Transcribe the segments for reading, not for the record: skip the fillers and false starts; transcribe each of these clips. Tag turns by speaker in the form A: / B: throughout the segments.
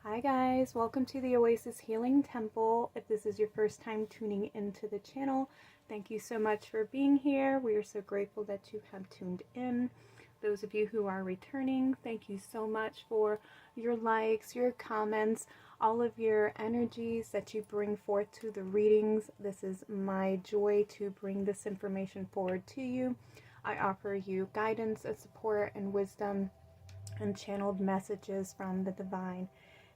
A: Hi guys, welcome to the Oasis Healing Temple. If this is your first time tuning into the channel, thank you so much for being here. We are so grateful that you have tuned in. Those of you who are returning, thank you so much for your likes, your comments, all of your energies that you bring forth to the readings. This is my joy to bring this information forward to you. I offer you guidance and support and wisdom and channeled messages from the divine.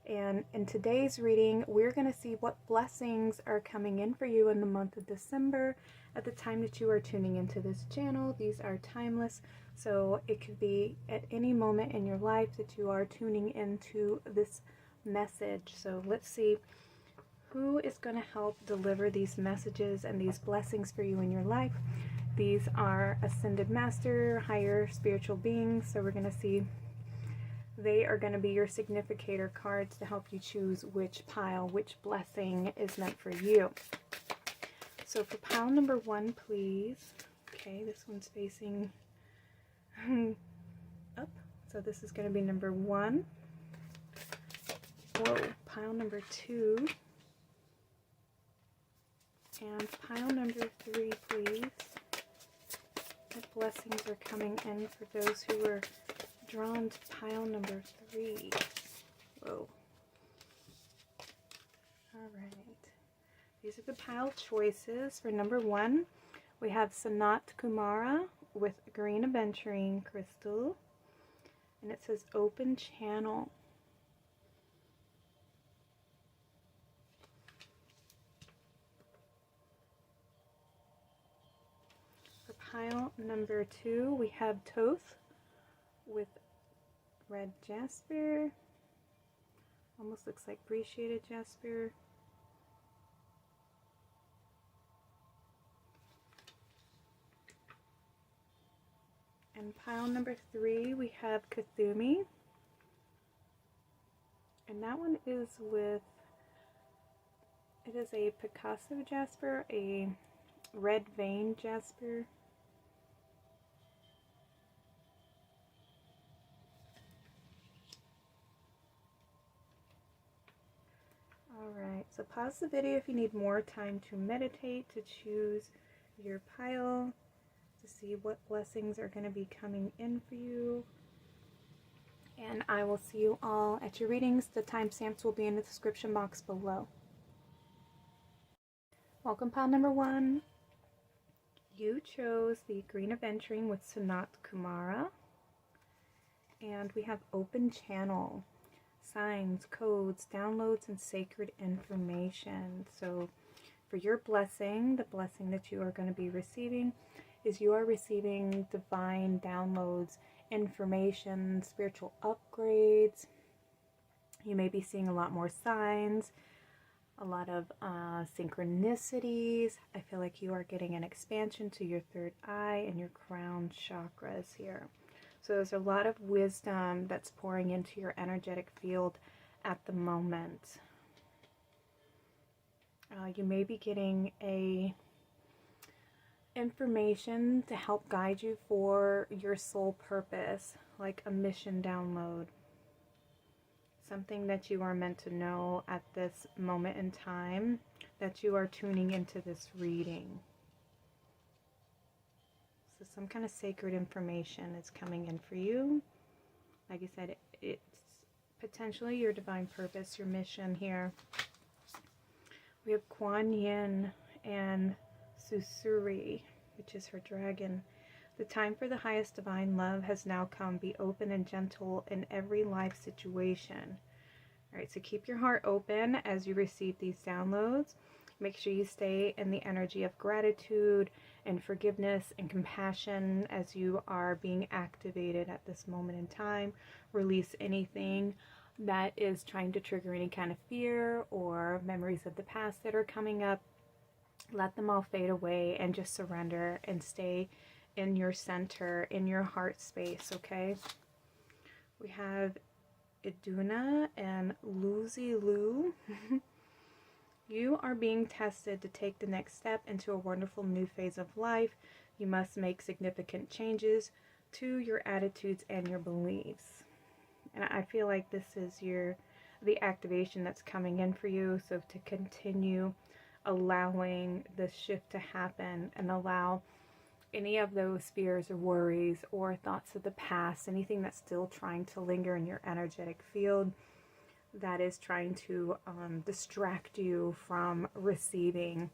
A: And in today's reading, we're going to see what blessings are coming in for you in the month of December at the time that you are tuning into this channel. These are timeless, so it could be at any moment in your life that you are tuning into this message. So let's see who is going to help deliver these messages and these blessings for you in your life. These are Ascended Master, higher spiritual beings, so we're going to see they are going to be your significator cards to help you choose which pile, which blessing is meant for you. So for pile number 1, please. Okay, this one's facing up. So this is going to be number 1. Whoa, pile number 2. And pile number 3, please. What blessings are coming in for those who are drawn to pile number 3. Whoa. Alright. These are the pile choices. For number 1, we have Sanat Kumara with green aventurine crystal. And it says open channel. For pile number 2, we have Thoth with red jasper. Almost looks like appreciated jasper. And pile number 3, we have Kuthumi. And that one is with, it is a Picasso jasper, a red vein jasper. Alright, so pause the video if you need more time to meditate, to choose your pile, to see what blessings are going to be coming in for you. And I will see you all at your readings. The timestamps will be in the description box below. Welcome, pile number 1. You chose the green aventurine with Sanat Kumara. And we have open channel. Signs, codes, downloads, and sacred information. So for your blessing, the blessing that you are going to be receiving is you are receiving divine downloads, information, spiritual upgrades. You may be seeing a lot more signs, a lot of synchronicities. I feel like you are getting an expansion to your third eye and your crown chakras here. So there's a lot of wisdom that's pouring into your energetic field at the moment. You may be getting a information to help guide you for your soul purpose, like a mission download. Something that you are meant to know at this moment in time that you are tuning into this reading. So some kind of sacred information is coming in for you. Like I said, it's potentially your divine purpose, your mission here. We have Kuan Yin and Susuri, which is her dragon. The time for the highest divine love has now come. Be open and gentle in every life situation. All right, so keep your heart open as you receive these downloads. Make sure you stay in the energy of gratitude and forgiveness and compassion as you are being activated at this moment in time. Release anything that is trying to trigger any kind of fear or memories of the past that are coming up. Let them all fade away and just surrender and stay in your center, in your heart space, okay? We have Iduna and Lucy Lu. You are being tested to take the next step into a wonderful new phase of life. You must make significant changes to your attitudes and your beliefs. And I feel like this is the activation that's coming in for you. So to continue allowing this shift to happen and allow any of those fears or worries or thoughts of the past, anything that's still trying to linger in your energetic field, that is trying to distract you from receiving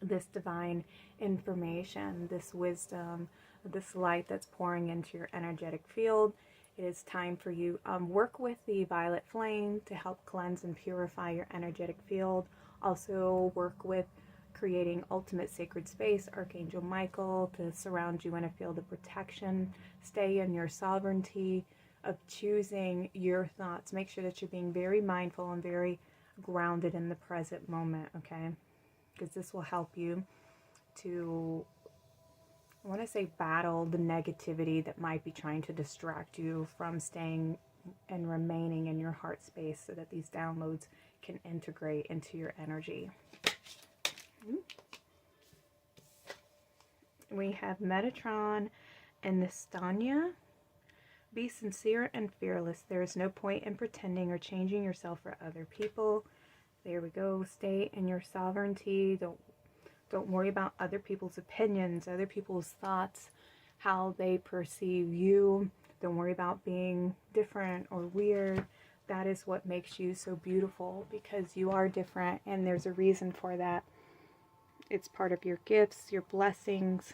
A: this divine information, this wisdom, this light that's pouring into your energetic field. It is time for you work with the violet flame to help cleanse and purify your energetic field. Also work with creating ultimate sacred space, Archangel Michael, to surround you in a field of protection. Stay in your sovereignty of choosing your thoughts. Make sure that you're being very mindful and very grounded in the present moment, okay? Because this will help you to, I want to say, battle the negativity that might be trying to distract you from staying and remaining in your heart space, so that these downloads can integrate into your energy. We have Metatron and Nistanya. Be sincere and fearless. There is no point in pretending or changing yourself for other people. There we go. Stay in your sovereignty. Don't worry about other people's opinions, other people's thoughts, how they perceive you. Don't worry about being different or weird. That is what makes you so beautiful, because you are different and there's a reason for that. It's part of your gifts, your blessings,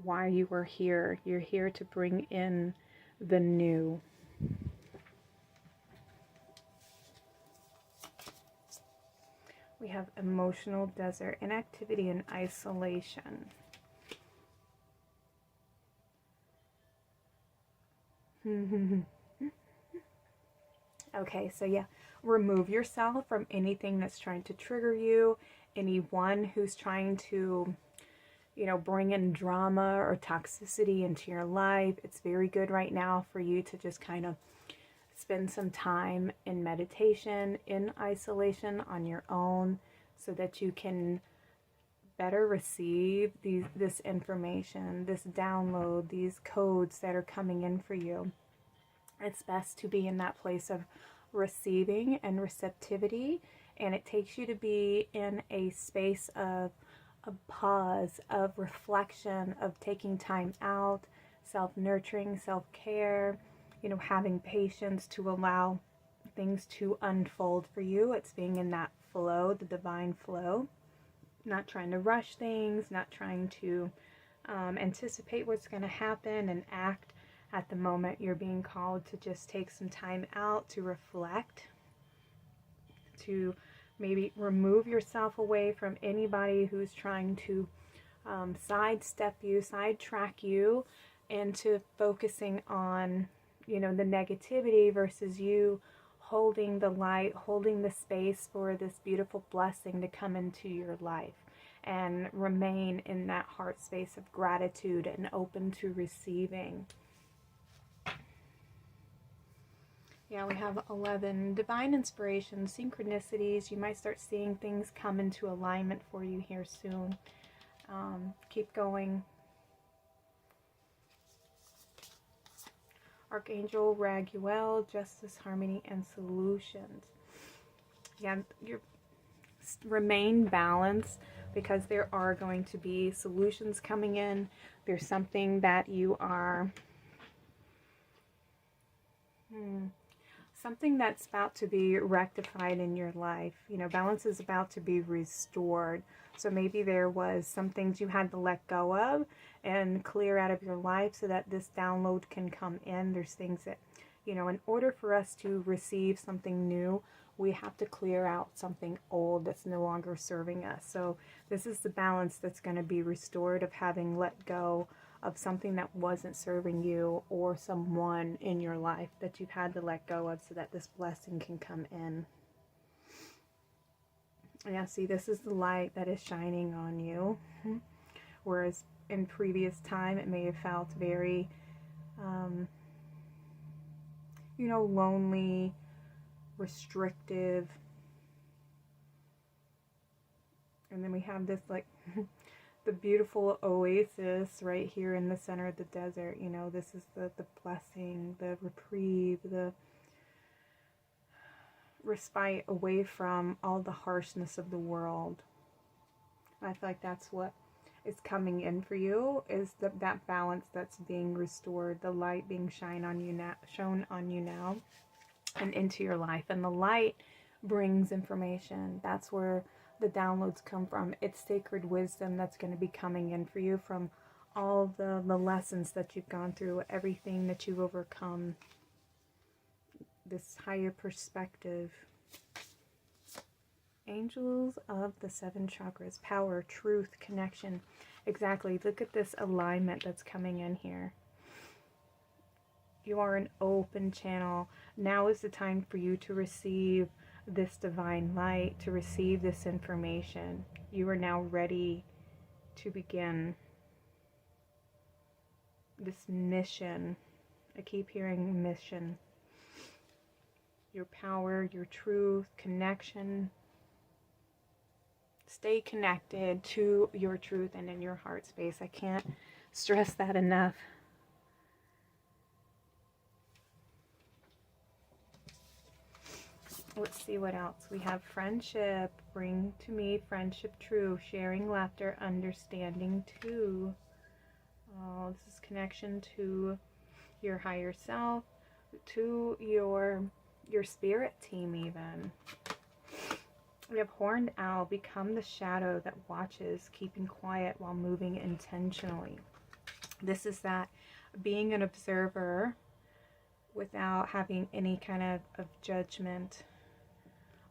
A: why you are here. You're here to bring in the new. We have emotional desert, inactivity and isolation. Okay, so yeah, remove yourself from anything that's trying to trigger you, anyone who's trying to, bring in drama or toxicity into your life. It's very good right now for you to just kind of spend some time in meditation, in isolation on your own, so that you can better receive this information, this download, these codes that are coming in for you. It's best to be in that place of receiving and receptivity, and it takes you to be in a space of a pause, of reflection, of taking time out, self-nurturing, self-care, having patience to allow things to unfold for you. It's being in that flow, the divine flow, not trying to rush things, not trying to anticipate what's going to happen and act at the moment. You're being called to just take some time out to reflect, to maybe remove yourself away from anybody who's trying to sidestep you, sidetrack you, into focusing on, the negativity versus you holding the light, holding the space for this beautiful blessing to come into your life, and remain in that heart space of gratitude and open to receiving. Yeah, we have 11. Divine inspiration, synchronicities. You might start seeing things come into alignment for you here soon. Keep going. Archangel Raguel, justice, harmony, and solutions. Yeah, remain balanced, because there are going to be solutions coming in. There's something that you are... something that's about to be rectified in your life. Balance is about to be restored. So maybe there was some things you had to let go of and clear out of your life so that this download can come in. There's things that, in order for us to receive something new, we have to clear out something old that's no longer serving us. So this is the balance that's going to be restored, of having let go of something that wasn't serving you, or someone in your life that you've had to let go of, so that this blessing can come in. Yeah, see, this is the light that is shining on you. Whereas in previous time, it may have felt very, lonely, restrictive. And then we have this, the beautiful oasis right here in the center of the desert. This is the blessing, the reprieve, the respite away from all the harshness of the world. I feel like that's what is coming in for you, is that balance that's being restored, the light being shown on you now and into your life. And the light brings information. That's where the downloads come from. It's sacred wisdom that's going to be coming in for you from all the lessons that you've gone through, everything that you've overcome, this higher perspective. Angels of the 7 chakras, power, truth, connection. Exactly. Look at this alignment that's coming in here. You are an open channel. Now is the time for you to receive this divine light, to receive this information. You are now ready to begin this mission. I keep hearing mission. Your power, your truth, connection. Stay connected to your truth and in your heart space. I can't stress that enough. Let's see what else. We have friendship. Bring to me friendship true. Sharing, laughter, understanding too. Oh, this is connection to your higher self, to your spirit team even. We have horned owl. Become the shadow that watches, keeping quiet while moving intentionally. This is that being an observer without having any kind of judgment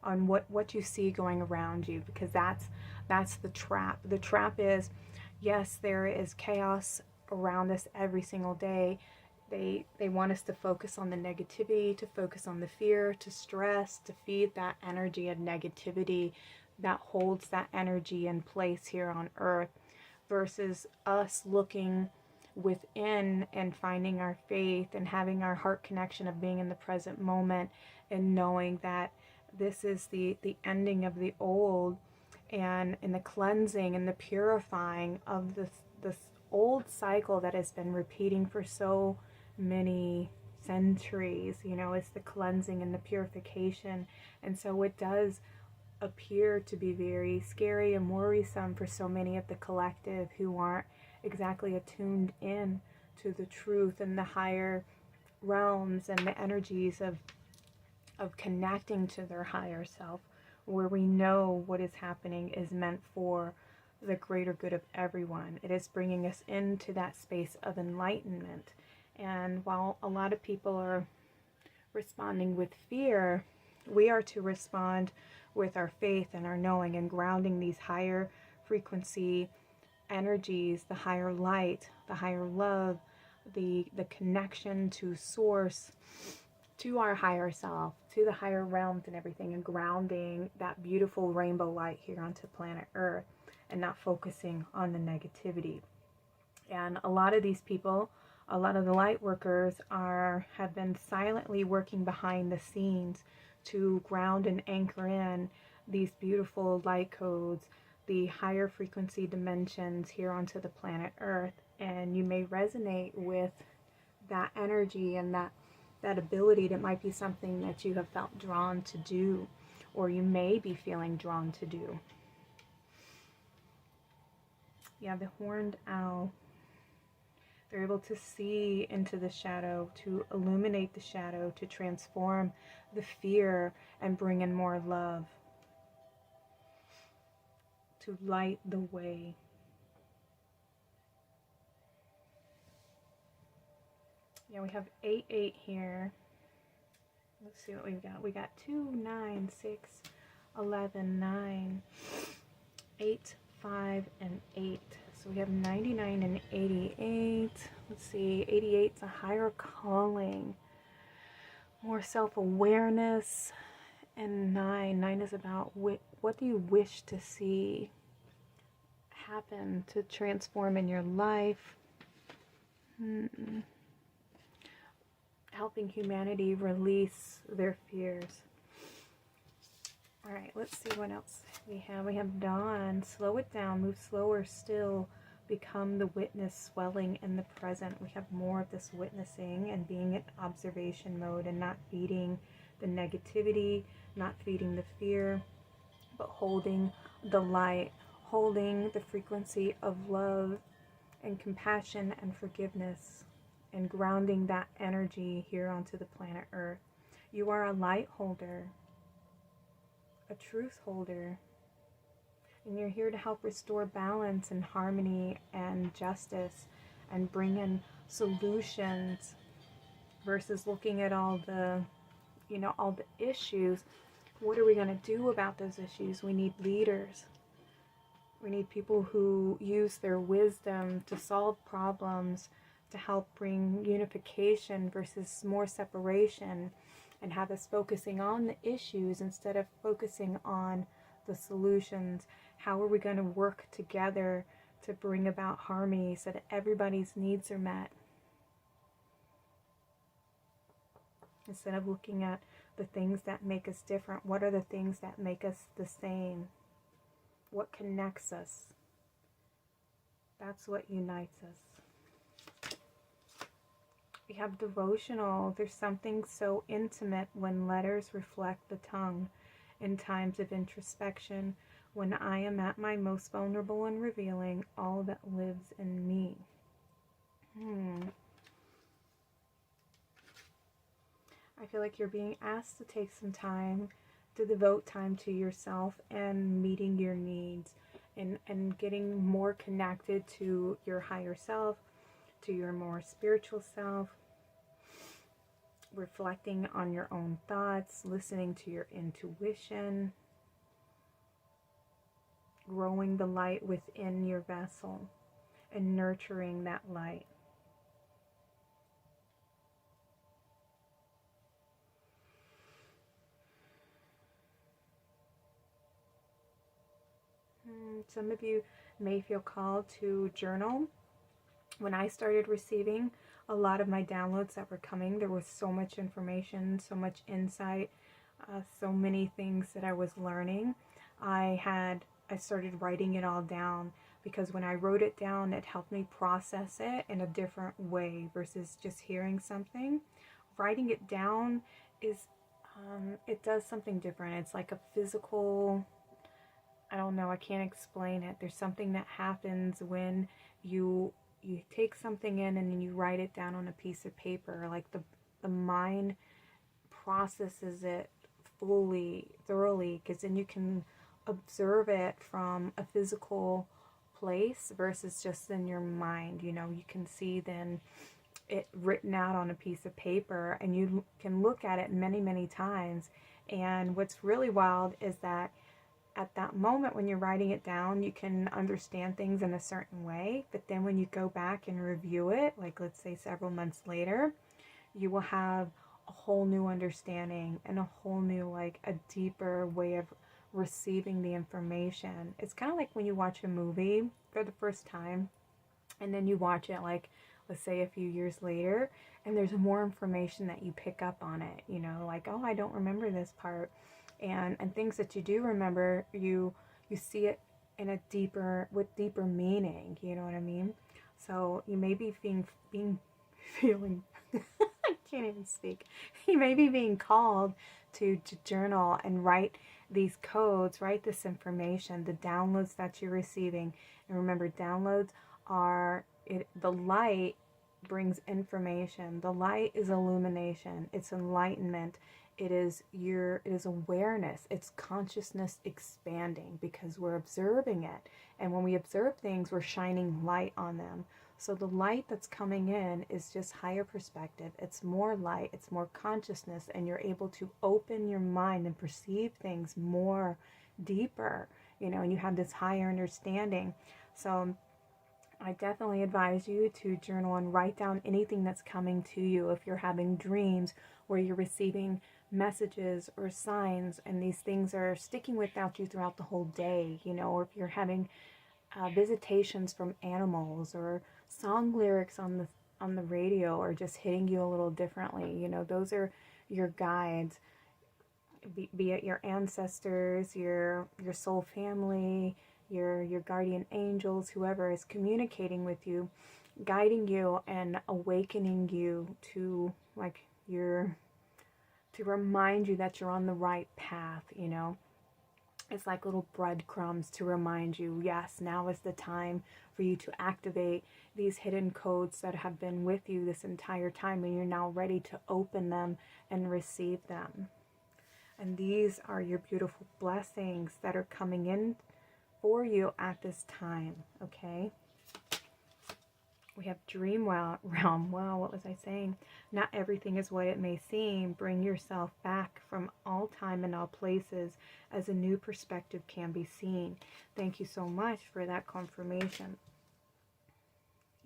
A: on what you see going around you, because that's the trap. The trap is, yes, there is chaos around us every single day. They want us to focus on the negativity, to focus on the fear, to stress, to feed that energy of negativity that holds that energy in place here on earth, versus us looking within and finding our faith and having our heart connection of being in the present moment and knowing that this is the ending of the old, and in the cleansing and the purifying of this old cycle that has been repeating for so many centuries. You know, it's the cleansing and the purification. And so it does appear to be very scary and worrisome for so many of the collective who aren't exactly attuned in to the truth and the higher realms and the energies of connecting to their higher self, where we know what is happening is meant for the greater good of everyone. It is bringing us into that space of enlightenment. And while a lot of people are responding with fear, we are to respond with our faith and our knowing and grounding these higher frequency energies, the higher light, the higher love, the connection to source, to our higher self, to the higher realms and everything, and grounding that beautiful rainbow light here onto planet Earth and not focusing on the negativity. And a lot of these people, a lot of the light workers have been silently working behind the scenes to ground and anchor in these beautiful light codes, the higher frequency dimensions here onto the planet Earth. And you may resonate with that energy and that ability. That might be something that you have felt drawn to do, or you may be feeling drawn to do. Yeah, the horned owl. They're able to see into the shadow, to illuminate the shadow, to transform the fear and bring in more love, to light the way. Yeah, we have 8-8 here. Let's see what we've got. We got 2, 9, 6, 11, 9, 8, 5, and 8. So we have 99 and 88. Let's see, 88 is a higher calling, more self-awareness. And 9 is about what do you wish to see happen, to transform in your life. Helping humanity release their fears. All right, let's see what else we have. We have dawn. Slow it down, move slower still, become the witness, swelling in the present. We have more of this witnessing and being in observation mode and not feeding the negativity, not feeding the fear, but holding the light, holding the frequency of love and compassion and forgiveness, and grounding that energy here onto the planet Earth. You are a light holder, a truth holder, and you're here to help restore balance and harmony and justice and bring in solutions versus looking at all the, all the issues. What are we going to do about those issues? We need leaders. We need people who use their wisdom to solve problems, to help bring unification versus more separation, and have us focusing on the issues instead of focusing on the solutions. How are we going to work together to bring about harmony so that everybody's needs are met? Instead of looking at the things that make us different, what are the things that make us the same? What connects us? That's what unites us. We have devotional. There's something so intimate when letters reflect the tongue. In times of introspection, when I am at my most vulnerable and revealing all that lives in me. I feel like you're being asked to take some time to devote time to yourself and meeting your needs, and getting more connected to your higher self, to your more spiritual self, reflecting on your own thoughts, listening to your intuition, growing the light within your vessel and nurturing that light. Some of you may feel called to journal. When I started receiving a lot of my downloads that were coming, there was so much information, so much insight, so many things that I was learning. I started writing it all down, because when I wrote it down, it helped me process it in a different way versus just hearing something. Writing it down is, it does something different. It's like a physical, I don't know, I can't explain it. There's something that happens when you take something in and then you write it down on a piece of paper. Like the mind processes it fully, thoroughly, because then you can observe it from a physical place versus just in your mind. You can see then it written out on a piece of paper, and you can look at it many, many times. And what's really wild is that at that moment when you're writing it down, you can understand things in a certain way, but then when you go back and review it, like let's say several months later, you will have a whole new understanding and a whole new, like a deeper way of receiving the information. It's kind of like when you watch a movie for the first time and then you watch it, like let's say a few years later, and there's more information that you pick up on it, like, oh, I don't remember this part. And things that you do remember, you see it in a with deeper meaning, you know what I mean? So you may be feeling I can't even speak. You may be being called to journal and write these codes, write this information, the downloads that you're receiving. And remember, downloads the light brings information. The light is illumination. It's enlightenment. It is awareness. It's consciousness expanding because we're observing it. And when we observe things, we're shining light on them. So the light that's coming in is just higher perspective. It's more light. It's more consciousness. And you're able to open your mind and perceive things more deeper, and you have this higher understanding. So I definitely advise you to journal and write down anything that's coming to you. If you're having dreams where you're receiving messages or signs and these things are sticking without you throughout the whole day, or if you're having visitations from animals, or song lyrics on the radio are just hitting you a little differently, those are your guides, be it your ancestors, your soul family, your guardian angels, whoever is communicating with you, guiding you and awakening you to to remind you that you're on the right path, you know. It's like little breadcrumbs to remind you, yes, now is the time for you to activate these hidden codes that have been with you this entire time, and you're now ready to open them and receive them. And these are your beautiful blessings that are coming in for you at this time, okay? We have dream realm. Wow, what was I saying? Not everything is what it may seem. Bring yourself back from all time and all places as a new perspective can be seen. Thank you so much for that confirmation.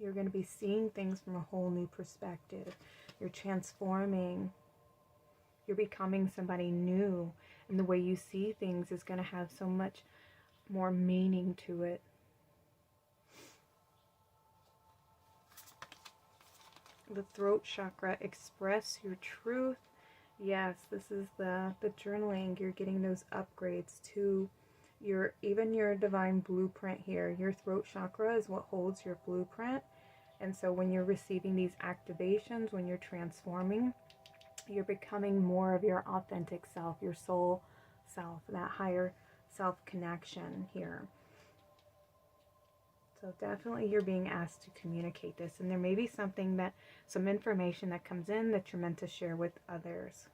A: You're going to be seeing things from a whole new perspective. You're transforming. You're becoming somebody new. And the way you see things is going to have so much more meaning to it. The throat chakra, express your truth. Yes, this is the journaling. You're getting those upgrades to even your divine blueprint here. Your throat chakra is what holds your blueprint. And so when you're receiving these activations, when you're transforming, you're becoming more of your authentic self, your soul self, that higher self connection here. So definitely you're being asked to communicate this, and there may be some information that comes in that you're meant to share with others.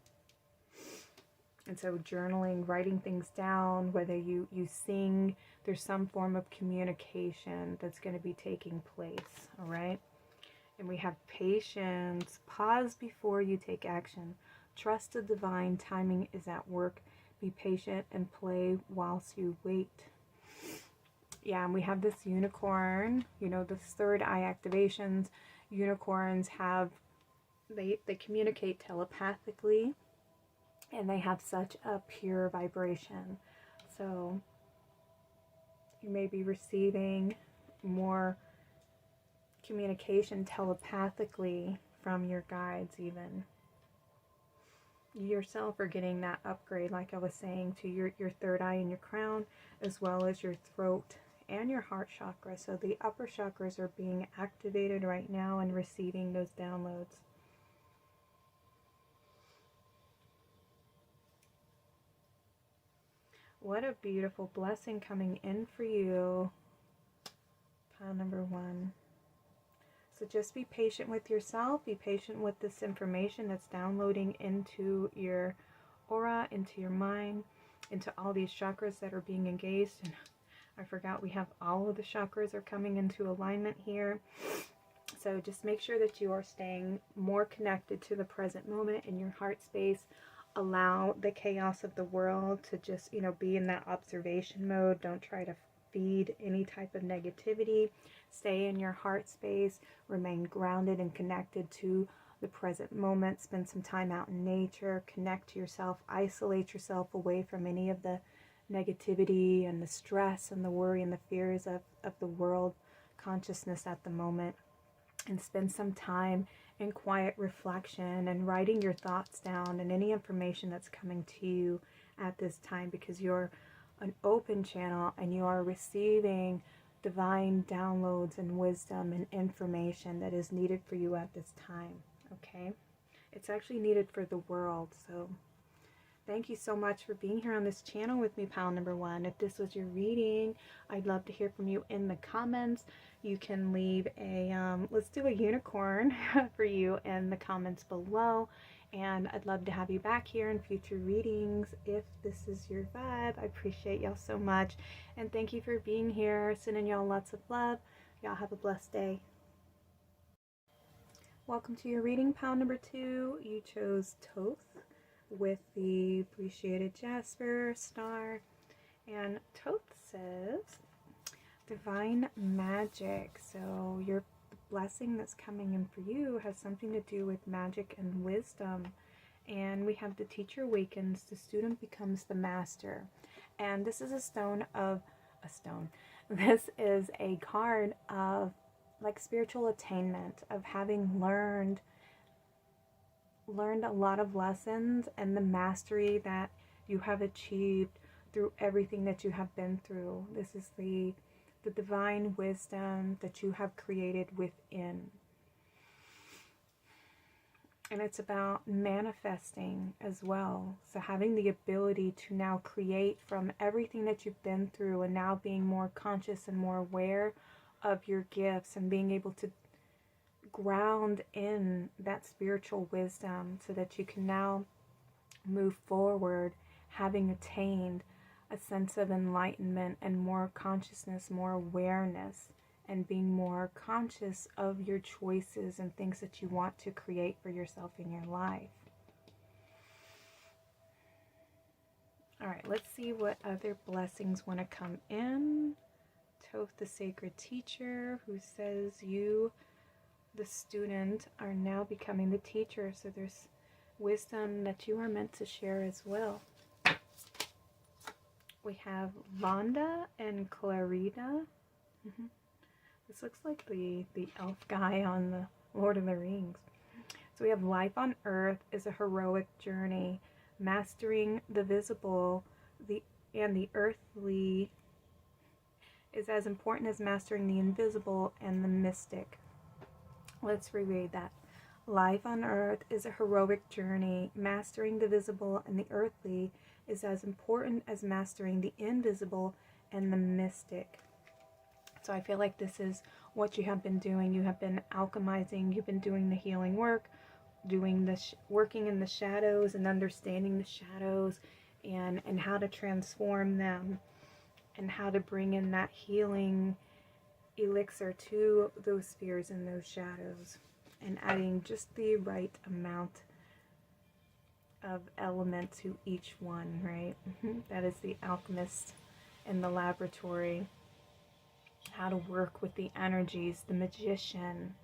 A: And so journaling, writing things down, whether you sing, there's some form of communication that's going to be taking place, all right? And we have patience. Pause before you take action. Trust the divine timing is at work. Be patient and play whilst you wait. Yeah, and we have this unicorn, you know, this third eye activations. Unicorns they communicate telepathically, and they have such a pure vibration. So you may be receiving more communication telepathically from your guides even. You yourself are getting that upgrade, like I was saying, to your third eye and your crown, as well as your throat and your heart chakra. So the upper chakras are being activated right now and receiving those downloads. What a beautiful blessing coming in for you. Pile number 1. So just be patient with yourself. Be patient with this information that's downloading into your aura, into your mind, into all these chakras that are being engaged. And I forgot we have all of the chakras are coming into alignment here. So just make sure that you are staying more connected to the present moment in your heart space. Allow the chaos of the world to just, you know, be in that observation mode. Don't try to feed any type of negativity. Stay in your heart space. Remain grounded and connected to the present moment. Spend some time out in nature. Connect to yourself. Isolate yourself away from any of the negativity and the stress and the worry and the fears of the world consciousness at the moment. And spend some time in quiet reflection and writing your thoughts down and any information that's coming to you at this time, because you're an open channel and you are receiving divine downloads and wisdom and information that is needed for you at this time, okay? It's actually needed for the world. So thank you so much for being here on this channel with me, pile number 1. If this was your reading, I'd love to hear from you in the comments. You can leave let's do a unicorn for you in the comments below. And I'd love to have you back here in future readings if this is your vibe. I appreciate y'all so much. And thank you for being here. Sending y'all lots of love. Y'all have a blessed day. Welcome to your reading, pile number 2. You chose Thoth with the appreciated Jasper star. And Thoth says divine magic. So your blessing that's coming in for you has something to do with magic and wisdom. And we have the teacher awakens, the student becomes the master. And this is this is a card of like spiritual attainment, of having learned a lot of lessons and the mastery that you have achieved through everything that you have been through. This is the divine wisdom that you have created within. And it's about manifesting as well. So having the ability to now create from everything that you've been through, and now being more conscious and more aware of your gifts, and being able to ground in that spiritual wisdom so that you can now move forward having attained a sense of enlightenment and more consciousness, more awareness, and being more conscious of your choices and things that you want to create for yourself in your life. All right, let's see what other blessings want to come in. Thoth, the sacred teacher, who says you, the student, are now becoming the teacher. So there's wisdom that you are meant to share as well. We have Vonda and Clarita. This looks like the elf guy on the Lord of the Rings. So we have life on earth is a heroic journey. Mastering the visible and the earthly is as important as mastering the invisible and the mystic. Let's reread that. Life on earth is a heroic journey. Mastering the visible and the earthly is as important as mastering the invisible and the mystic. So I feel like this is what you have been doing. You have been alchemizing. You've been doing the healing work, doing the working in the shadows and understanding the shadows, and how to transform them, and how to bring in that healing elixir to those spheres and those shadows, and adding just the right amount of element to each one, right? That is the alchemist in the laboratory. How to work with the energies, the magician,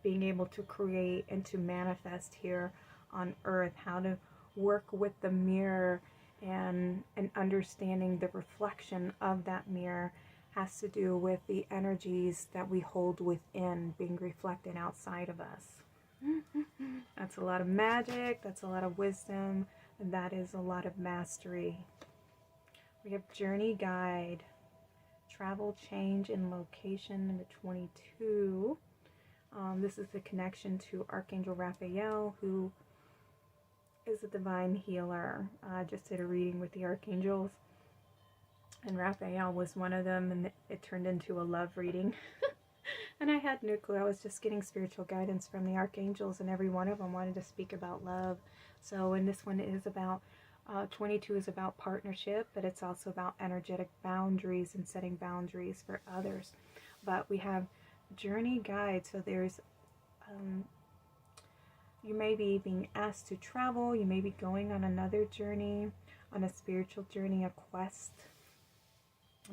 A: being able to create and to manifest here on earth, how to work with the mirror, and understanding the reflection of that mirror has to do with the energies that we hold within being reflected outside of us. That's a lot of magic, that's a lot of wisdom, and that is a lot of mastery. We have Journey Guide, Travel, Change, and Location, number 22. This is the connection to Archangel Raphael, who is a divine healer. I just did a reading with the archangels, and Raphael was one of them, and it turned into a love reading. And I had no clue. I was just getting spiritual guidance from the archangels, and every one of them wanted to speak about love. So, and this one is about 22 is about partnership, but it's also about energetic boundaries and setting boundaries for others. But we have Journey Guide, so there's you may be being asked to travel, you may be going on another journey, on a spiritual journey, a quest,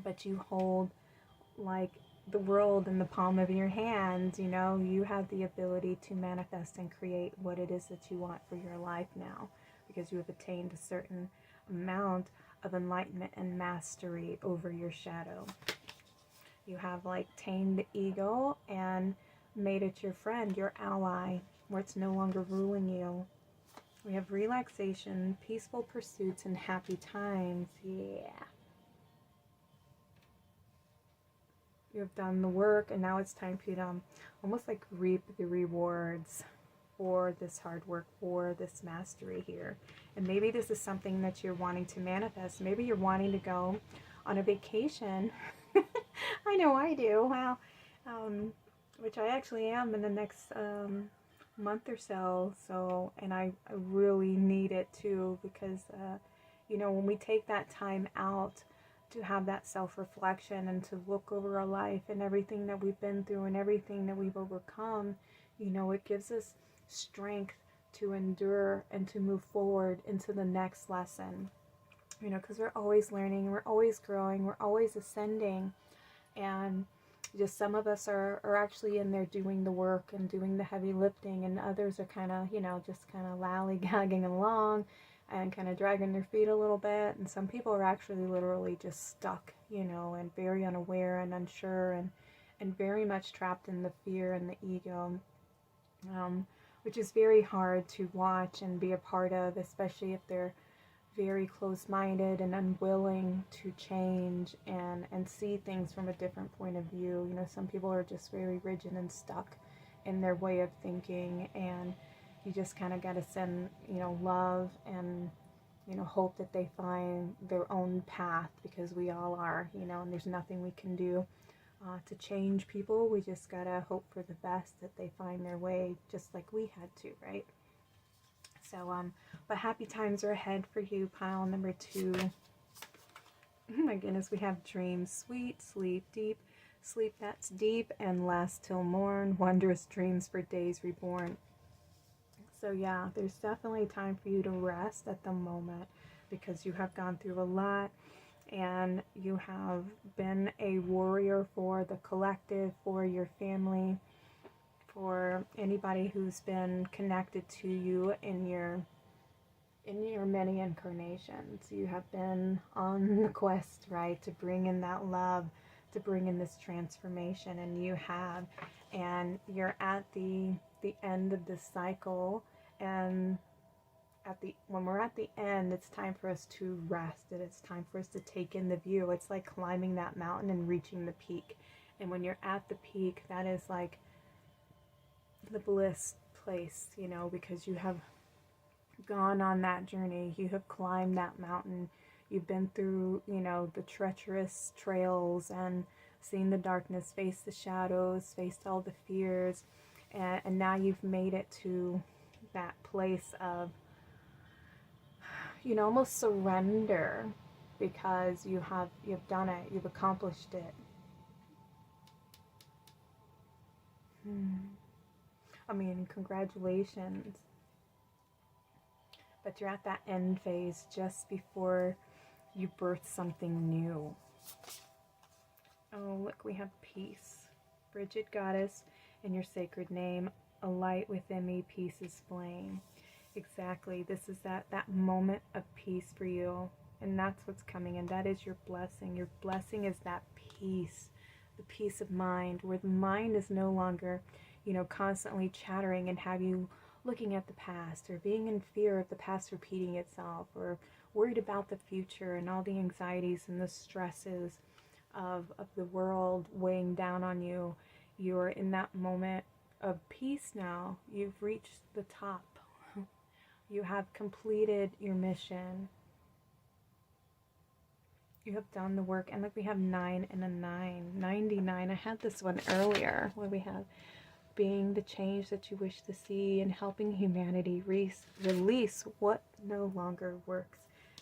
A: but you hold like the world in the palm of your hand. You know, you have the ability to manifest and create what it is that you want for your life now, because you have attained a certain amount of enlightenment and mastery over your shadow. You have like tamed the ego and made it your friend, your ally, where it's no longer ruling you. We have relaxation, peaceful pursuits, and happy times. Yeah. You have done the work, and now it's time for you to almost like reap the rewards for this hard work, for this mastery here. And maybe this is something that you're wanting to manifest. Maybe you're wanting to go on a vacation. I know I do. Wow. Which I actually am in the next month or so. So, and I really need it too, because, you know, when we take that time out to have that self-reflection and to look over our life and everything that we've been through and everything that we've overcome, you know, it gives us strength to endure and to move forward into the next lesson. You know, because we're always learning, we're always growing, we're always ascending. And just some of us are actually in there doing the work and doing the heavy lifting, and others are kind of, you know, just kind of lollygagging along and kind of dragging their feet a little bit. And some people are actually literally just stuck, you know, and very unaware and unsure, and very much trapped in the fear and the ego, which is very hard to watch and be a part of, especially if they're very close-minded and unwilling to change and see things from a different point of view. You know, some people are just very rigid and stuck in their way of thinking, and You just kind of got to send, you know, love and, you know, hope that they find their own path, because we all are, you know, and there's nothing we can do to change people. We just got to hope for the best, that they find their way just like we had to, right? So, but happy times are ahead for you, pile number 2. Oh my goodness, we have dreams, sweet, sleep deep, sleep that's deep, and last till morn, wondrous dreams for days reborn. So yeah, there's definitely time for you to rest at the moment, because you have gone through a lot, and you have been a warrior for the collective, for your family, for anybody who's been connected to you in your many incarnations. You have been on the quest, right, to bring in that love, to bring in this transformation, and you have, and you're at the end of this cycle, and when we're at the end, it's time for us to rest, and it's time for us to take in the view. It's like climbing that mountain and reaching the peak, and when you're at the peak, that is like the bliss place, you know, because you have gone on that journey, you have climbed that mountain, you've been through, you know, the treacherous trails, and seen the darkness, faced the shadows, faced all the fears, and now you've made it to that place of, you know, almost surrender, because you've done it, you've accomplished it. I mean, congratulations. But you're at that end phase just before you birth something new. Oh, look, we have peace. Frigid goddess, in your sacred name, a light within me, peace is flame. Exactly. This is that moment of peace for you. And that's what's coming. And that is your blessing. Your blessing is that peace, the peace of mind, where the mind is no longer, you know, constantly chattering and have you looking at the past, or being in fear of the past repeating itself, or worried about the future and all the anxieties and the stresses of the world weighing down on you. You're in that moment of peace now. You've reached the top. You have completed your mission. You have done the work. And look, we have 9 and a 9. 99. I had this one earlier, where we have being the change that you wish to see, and helping humanity release what no longer works.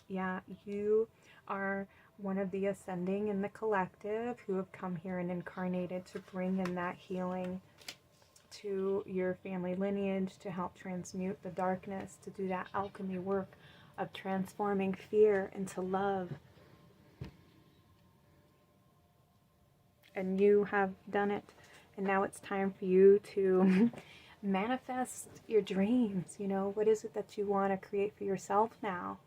A: Yeah, you are one of the ascending in the collective who have come here and incarnated to bring in that healing to your family lineage, to help transmute the darkness, to do that alchemy work of transforming fear into love. And you have done it. And now it's time for you to manifest your dreams. You know, what is it that you want to create for yourself now?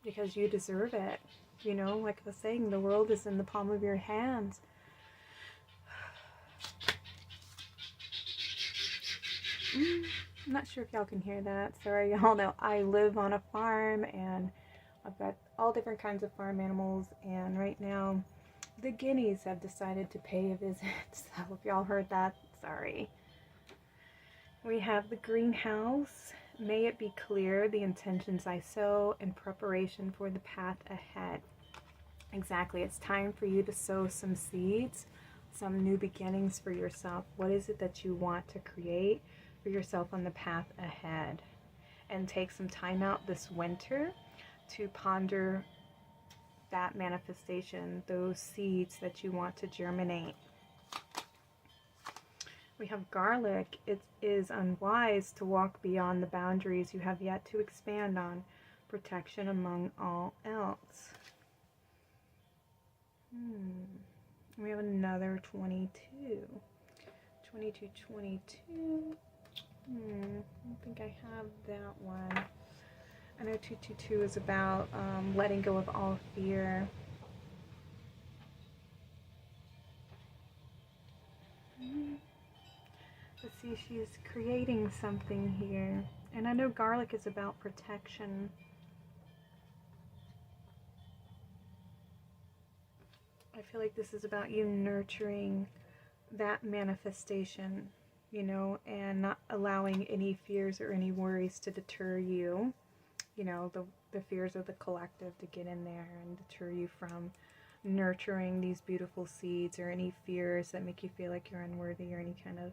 A: Because you deserve it. You know, like I was saying, the world is in the palm of your hands. I'm not sure if y'all can hear that. Sorry, y'all know I live on a farm, and I've got all different kinds of farm animals, and right now the guineas have decided to pay a visit. So if y'all heard that, sorry. We have the greenhouse. May it be clear the intentions I sow in preparation for the path ahead. Exactly. It's time for you to sow some seeds, some new beginnings for yourself. What is it that you want to create for yourself on the path ahead? And take some time out this winter to ponder that manifestation, those seeds that you want to germinate. We have garlic. It is unwise to walk beyond the boundaries you have yet to expand on. Protection among all else. We have another 22. 22, 22. I don't think I have that one. I know 222 is about letting go of all fear. Let's see, she's creating something here. And I know garlic is about protection. I feel like this is about you nurturing that manifestation. you know, and not allowing any fears or any worries to deter you, you know, the fears of the collective to get in there and deter you from nurturing these beautiful seeds, or any fears that make you feel like you're unworthy, or any kind of,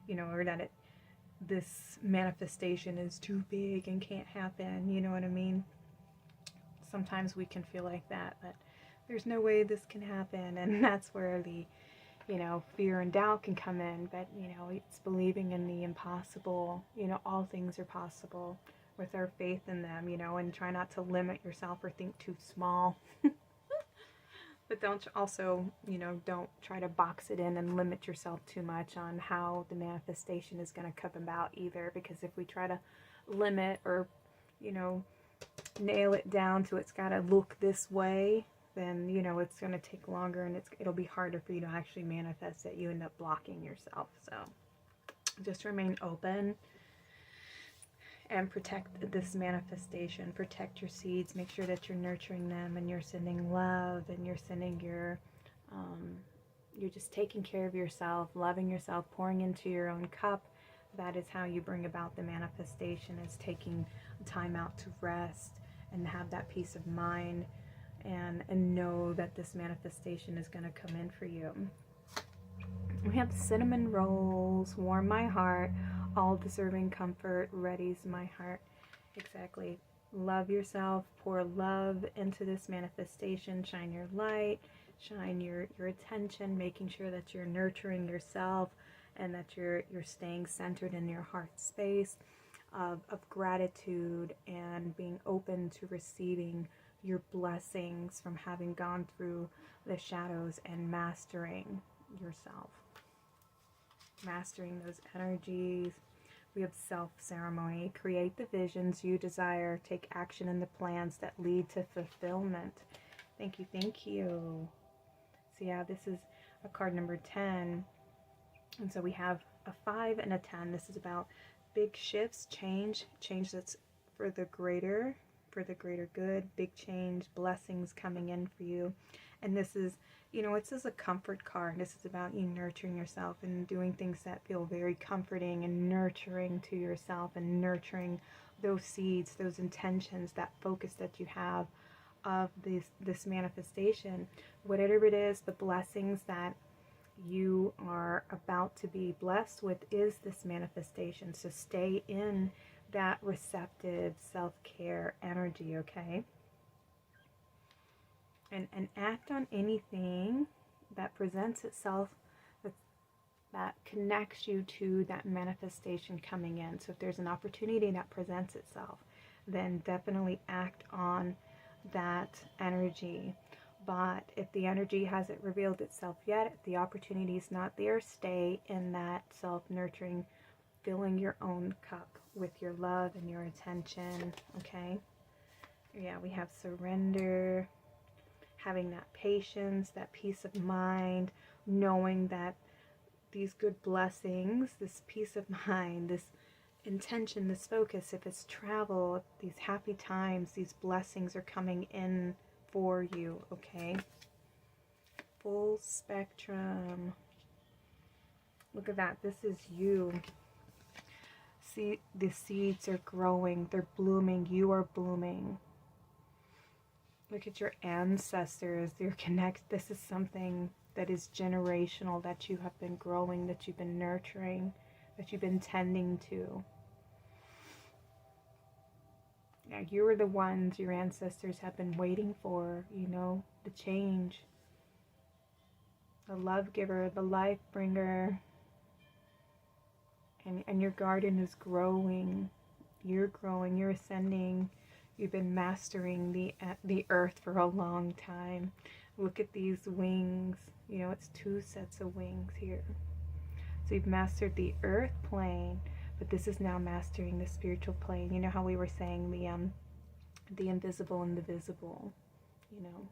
A: you know, or that this manifestation is too big and can't happen, you know what I mean? Sometimes we can feel like that there's no way this can happen, and that's where the, you know, fear and doubt can come in. But, you know, it's believing in the impossible. You know, all things are possible with our faith in them, you know, and try not to limit yourself or think too small. But don't also, you know, don't try to box it in and limit yourself too much on how the manifestation is going to come about either. Because if we try to limit or, you know, nail it down to it's got to look this way, then, you know, it's going to take longer, and it'll be harder for you to actually manifest it. You end up blocking yourself. So just remain open and protect this manifestation. Protect your seeds. Make sure that you're nurturing them, and you're sending love, and you're sending your, you're just taking care of yourself, loving yourself, pouring into your own cup. That is how you bring about the manifestation, is taking time out to rest and have that peace of mind, and know that this manifestation is going to come in for you. We have cinnamon rolls, warm my heart, all deserving comfort, readies my heart. Exactly. Love yourself, pour love into this manifestation, shine your light, shine your attention, making sure that you're nurturing yourself, and that you're staying centered in your heart space of gratitude, and being open to receiving your blessings from having gone through the shadows and mastering yourself, mastering those energies. We have self-ceremony. Create the visions you desire. Take action in the plans that lead to fulfillment. Thank you, thank you. So yeah, this is a card number 10. And so we have a 5 and a 10. This is about big shifts, change that's for the greater good, big change, blessings coming in for you. And this is, you know, it's just a comfort card. This is about you nurturing yourself and doing things that feel very comforting and nurturing to yourself, and nurturing those seeds, those intentions, that focus that you have of this manifestation. Whatever it is, the blessings that you are about to be blessed with is this manifestation. So stay in that receptive self-care energy, okay? And act on anything that presents itself, that connects you to that manifestation coming in. So if there's an opportunity that presents itself, then definitely act on that energy. But if the energy hasn't revealed itself yet, if the opportunity is not there, stay in that self-nurturing, filling your own cup with your love and your attention, okay? Yeah, we have surrender, having that patience, that peace of mind, knowing that these good blessings, this peace of mind, this intention, this focus, if it's travel, these happy times, these blessings are coming in for you, okay? Full spectrum. Look at that. This is you. See, the seeds are growing. They're blooming. You are blooming. Look at your ancestors. They're connected. This is something that is generational, that you have been growing, that you've been nurturing, that you've been tending to. Yeah, you are the ones your ancestors have been waiting for, you know, the change. The love giver, the life bringer. And your garden is growing. You're growing, you're ascending. You've been mastering the earth for a long time. Look at these wings. You know, it's 2 sets of wings here. So you've mastered the earth plane, but this is now mastering the spiritual plane. You know how we were saying the invisible and the visible, you know.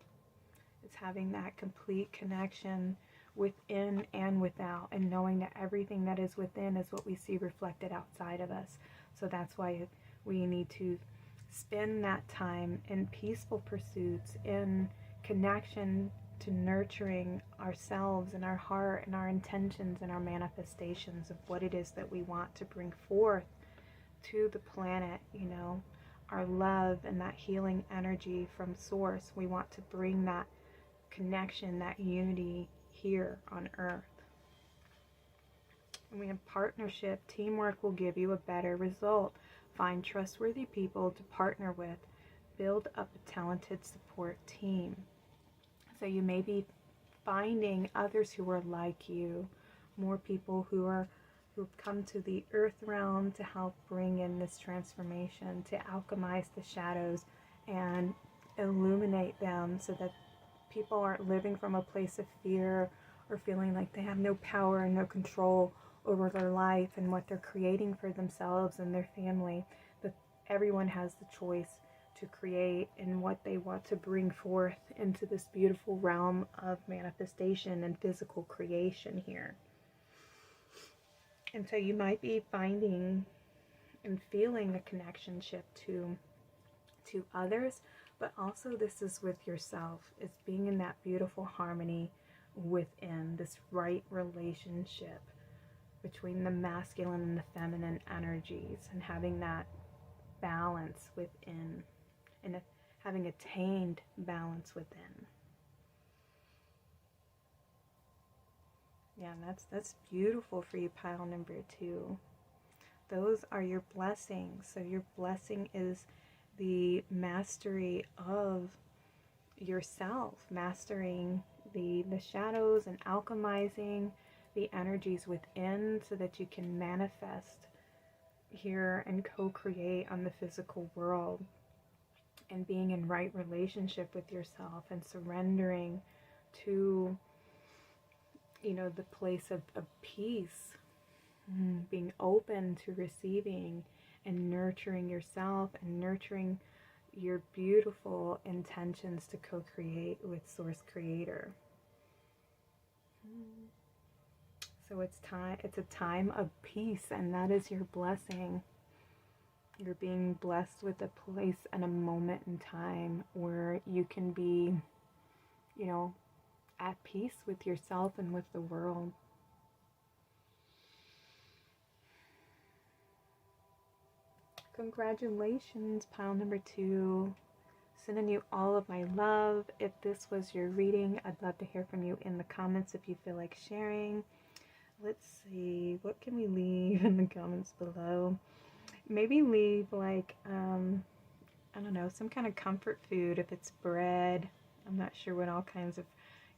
A: It's having that complete connection within and without, and knowing that everything that is within is what we see reflected outside of us. So that's why we need to spend that time in peaceful pursuits, in connection to nurturing ourselves and our heart and our intentions and our manifestations of what it is that we want to bring forth to the planet, you know, our love and that healing energy from source. We want to bring that connection, that unity here on earth. And we have partnership. Teamwork will give you a better result. Find trustworthy people to partner with. Build up a talented support team. So you may be finding others who are like you, more people who've come to the earth realm to help bring in this transformation, to alchemize the shadows and illuminate them so that people aren't living from a place of fear or feeling like they have no power and no control over their life and what they're creating for themselves and their family. But everyone has the choice to create and what they want to bring forth into this beautiful realm of manifestation and physical creation here. And so you might be finding and feeling a connectionship to others, but also this is with yourself. It's being in that beautiful harmony within, this right relationship between the masculine and the feminine energies, and having that balance within, and having attained balance within. Yeah, and that's beautiful for you, pile number 2. Those are your blessings. So your blessing is the mastery of yourself, mastering the shadows and alchemizing the energies within so that you can manifest here and co-create on the physical world, and being in right relationship with yourself and surrendering to, you know, the place of peace, being open to receiving and nurturing yourself and nurturing your beautiful intentions to co-create with Source Creator. So it's a time of peace, and that is your blessing. You're being blessed with a place and a moment in time where you can be, you know, at peace with yourself and with the world. Congratulations, pile number 2. Sending you all of my love. If this was your reading, I'd love to hear from you in the comments if you feel like sharing. Let's see, what can we leave in the comments below? Maybe leave like, I don't know, some kind of comfort food. If it's bread, I'm not sure what all kinds of,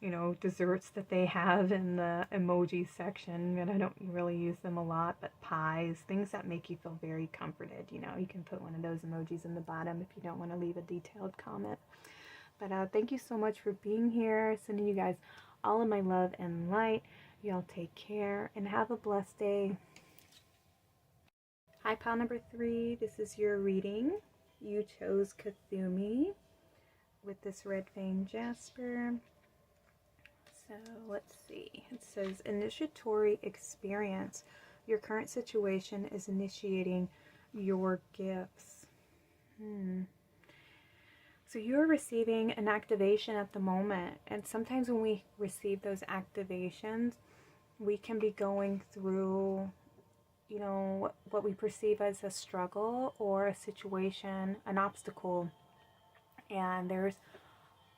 A: you know, desserts that they have in the emoji section, and I don't really use them a lot, but pies, things that make you feel very comforted. You know, you can put one of those emojis in the bottom if you don't want to leave a detailed comment. But thank you so much for being here. Sending you guys all of my love and light. Y'all take care and have a blessed day. Hi, pile number 3. This is your reading. You chose Kuthumi with this red vein jasper. So let's see. It says initiatory experience. Your current situation is initiating your gifts. So you're receiving an activation at the moment, and sometimes when we receive those activations, we can be going through, you know, what we perceive as a struggle or a situation, an obstacle, and there's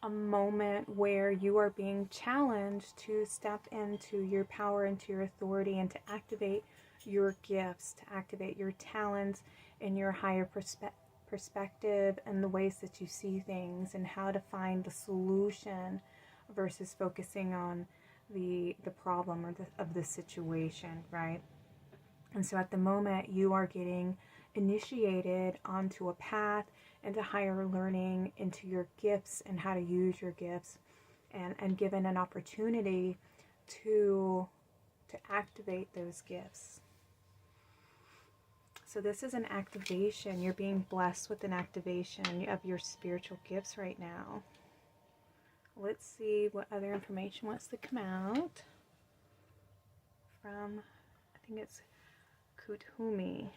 A: a moment where you are being challenged to step into your power, into your authority, and to activate your gifts, to activate your talents and your higher perspective and the ways that you see things, and how to find the solution versus focusing on the problem or of the situation, right? And so at the moment you are getting initiated onto a path into higher learning, into your gifts and how to use your gifts, and given an opportunity to activate those gifts. So this is an activation. You're being blessed with an activation of your spiritual gifts right now. Let's see what other information wants to come out from, I think it's Kuthumi.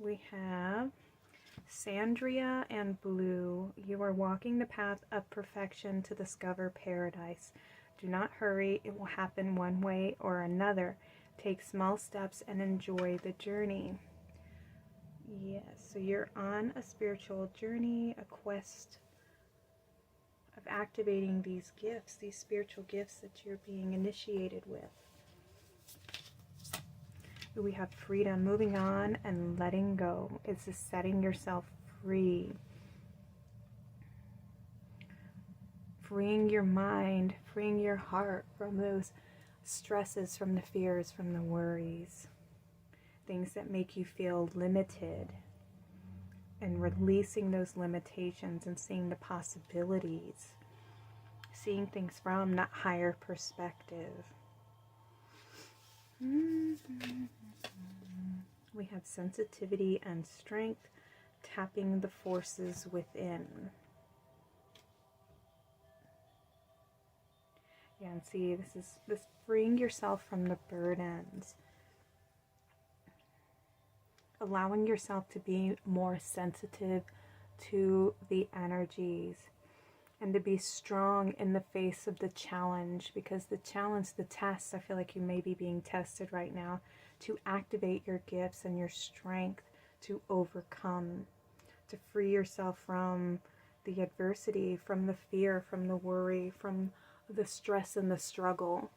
A: We have Sandria and Blue, you are walking the path of perfection to discover paradise. Do not hurry, it will happen one way or another. Take small steps and enjoy the journey. Yes, so you're on a spiritual journey, a quest of activating these gifts, these spiritual gifts that you're being initiated with. We have freedom, moving on and letting go. It's just setting yourself free. Freeing your mind, freeing your heart from those stresses, from the fears, from the worries. Things that make you feel limited. And releasing those limitations and seeing the possibilities. Seeing things from that higher perspective. We have sensitivity and strength, tapping the forces within. Yeah, and see, this freeing yourself from the burdens. Allowing yourself to be more sensitive to the energies. And to be strong in the face of the challenge. Because the challenge, the test, I feel like you may be being tested right now. To activate your gifts and your strength to overcome, to free yourself from the adversity, from the fear, from the worry, from the stress and the struggle,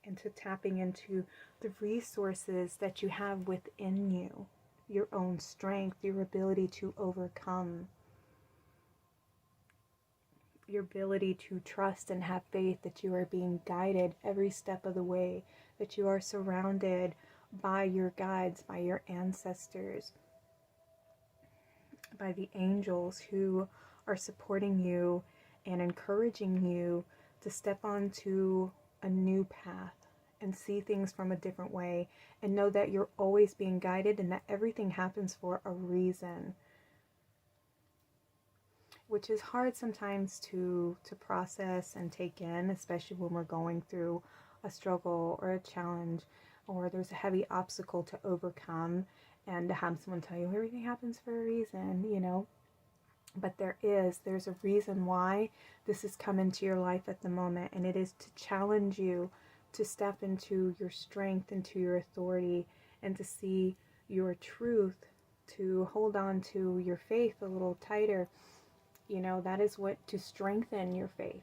A: and to tapping into the resources that you have within you, your own strength, your ability to overcome, your ability to trust and have faith that you are being guided every step of the way, that you are surrounded by your guides, by your ancestors, by the angels who are supporting you and encouraging you to step onto a new path and see things from a different way, and know that you're always being guided and that everything happens for a reason. Which is hard sometimes to process and take in, especially when we're going through a struggle or a challenge, or there's a heavy obstacle to overcome, and to have someone tell you everything happens for a reason, you know. But there's a reason why this has come into your life at the moment, and it is to challenge you to step into your strength, into your authority, and to see your truth, to hold on to your faith a little tighter. You know, that is what, to strengthen your faith.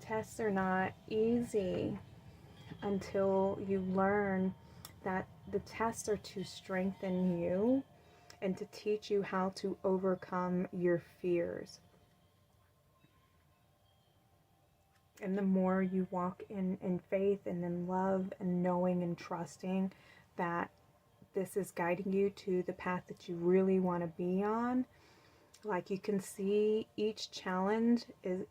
A: Tests are not easy until you learn that the tests are to strengthen you and to teach you how to overcome your fears. And the more you walk in faith and in love and knowing and trusting that this is guiding you to the path that you really want to be on, like, you can see each challenge is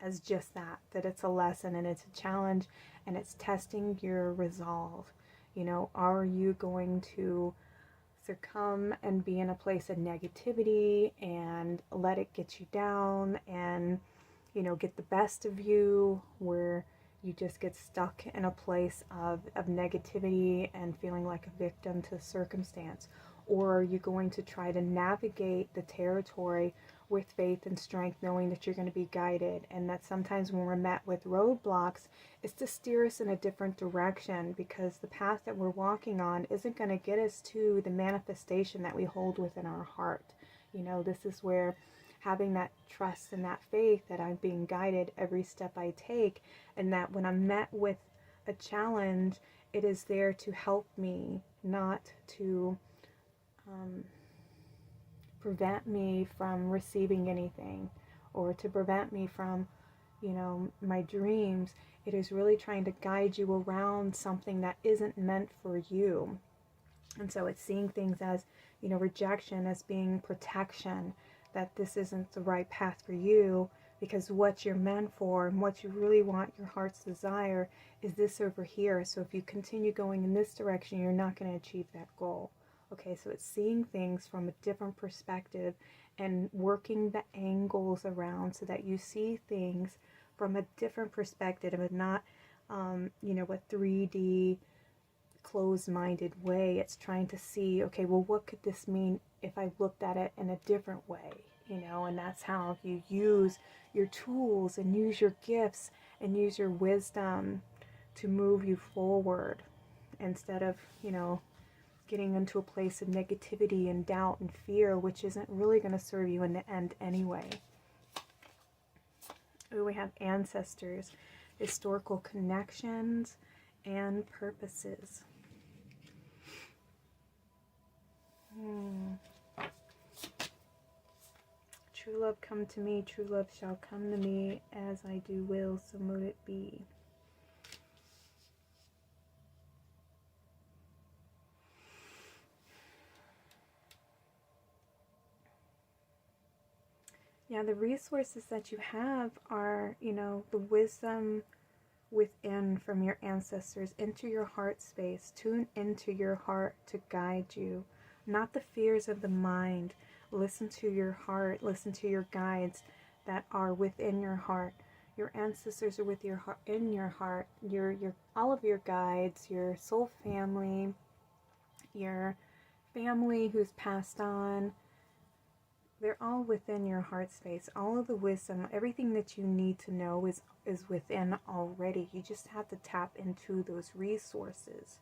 A: as just that it's a lesson and it's a challenge, and it's testing your resolve. You know, are you going to succumb and be in a place of negativity and let it get you down and, you know, get the best of you, where you just get stuck in a place of negativity and feeling like a victim to circumstance? Or are you going to try to navigate the territory with faith and strength, knowing that you're going to be guided, and that sometimes when we're met with roadblocks, it's to steer us in a different direction, because the path that we're walking on isn't going to get us to the manifestation that we hold within our heart. You know, this is where having that trust and that faith that I'm being guided every step I take, and that when I'm met with a challenge, it is there to help me, not to prevent me from receiving anything, or to prevent me from, you know, my dreams. It is really trying to guide you around something that isn't meant for you. And so it's seeing things as, you know, rejection as being protection, that this isn't the right path for you, because what you're meant for and what you really want, your heart's desire, is this over here. So if you continue going in this direction, you're not going to achieve that goal. Okay, so it's seeing things from a different perspective and working the angles around so that you see things from a different perspective, and not, you know, a 3D closed-minded way. It's trying to see, okay, well, what could this mean if I looked at it in a different way, you know? And that's how you use your tools and use your gifts and use your wisdom to move you forward, instead of, you know, getting into a place of negativity and doubt and fear, which isn't really going to serve you in the end anyway. Ooh, we have ancestors, historical connections, and purposes. True love come to me, true love shall come to me, as I do will, so mote it be. Yeah, the resources that you have are, you know, the wisdom within from your ancestors into your heart space. Tune into your heart to guide you, not the fears of the mind. Listen to your heart, listen to your guides that are within your heart. Your ancestors are with your heart, in your heart. Your all of your guides, your soul family, your family who's passed on, they're all within your heart space. All of the wisdom, everything that you need to know is within already. You just have to tap into those resources.